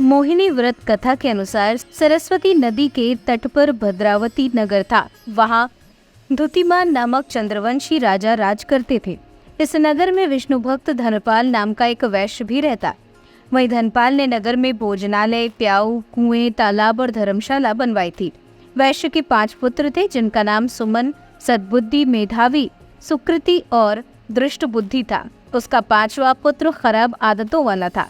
मोहिनी व्रत कथा के अनुसार सरस्वती नदी के तट पर भद्रावती नगर था। वहाँ धुतिमान नामक चंद्रवंशी राजा राज करते थे। इस नगर में विष्णु भक्त धनपाल नाम का एक वैश्य भी रहता। वहीं धनपाल ने नगर में भोजनालय, प्याऊ, कुएं, तालाब और धर्मशाला बनवाई थी। वैश्य के 5 पुत्र थे, जिनका नाम सुमन, सद्बुद्धि, मेधावी, सुकृति और दृष्ट बुद्धि था। उसका 5वां पुत्र खराब आदतों वाला था।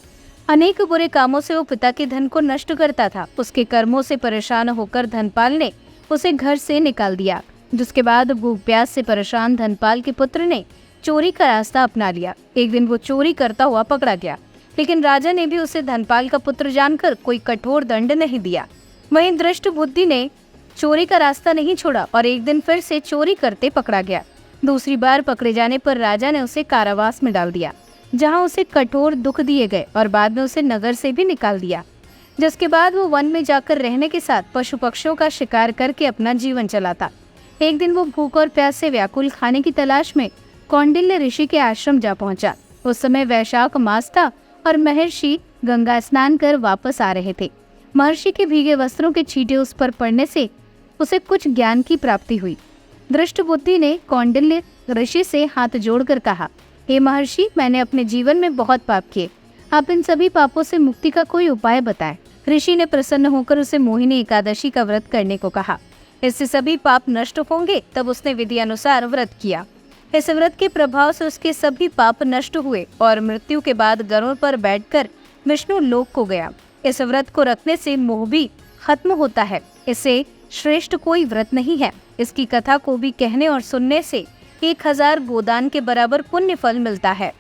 अनेक बुरे कामों से वो पिता के धन को नष्ट करता था। उसके कर्मों से परेशान होकर धनपाल ने उसे घर से निकाल दिया। जिसके बाद भूख प्यास से परेशान धनपाल के पुत्र ने चोरी का रास्ता अपना लिया। एक दिन वो चोरी करता हुआ पकड़ा गया, लेकिन राजा ने भी उसे धनपाल का पुत्र जानकर कोई कठोर दंड नहीं दिया। वहीं दृष्ट बुद्धि ने चोरी का रास्ता नहीं छोड़ा और एक दिन फिर से चोरी करते पकड़ा गया। दूसरी बार पकड़े जाने पर राजा ने उसे कारावास में डाल दिया, जहां उसे कठोर दुख दिए गए और बाद में उसे नगर से भी निकाल दिया। जिसके बाद वो वन में जाकर रहने के साथ पशु पक्षियों का शिकार करके अपना जीवन चलाता। एक दिन वो भूख और प्यास से व्याकुल खाने की तलाश में कौंडिल्य ऋषि के आश्रम जा पहुंचा। उस समय वैशाख मास था और महर्षि गंगा स्नान कर वापस आ रहे थे। महर्षि के भीगे वस्त्रों के छींटे उस पर पड़ने से उसे कुछ ज्ञान की प्राप्ति हुई। दृष्ट बुद्धि ने कौंडिल्य ऋषि से हाथ जोड़कर कहा, हे महर्षि, मैंने अपने जीवन में बहुत पाप किए। आप इन सभी पापों से मुक्ति का कोई उपाय बताएं। ऋषि ने प्रसन्न होकर उसे मोहिनी एकादशी का व्रत करने को कहा। इससे सभी पाप नष्ट होंगे। तब उसने विधि अनुसार व्रत किया। इस व्रत के प्रभाव से उसके सभी पाप नष्ट हुए और मृत्यु के बाद गरुड़ पर बैठकर विष्णु लोक को गया। इस व्रत को रखने से मोह भी खत्म होता है। इससे श्रेष्ठ कोई व्रत नहीं है। इसकी कथा को भी कहने और सुनने से 1000 गोदान के बराबर पुण्य फल मिलता है।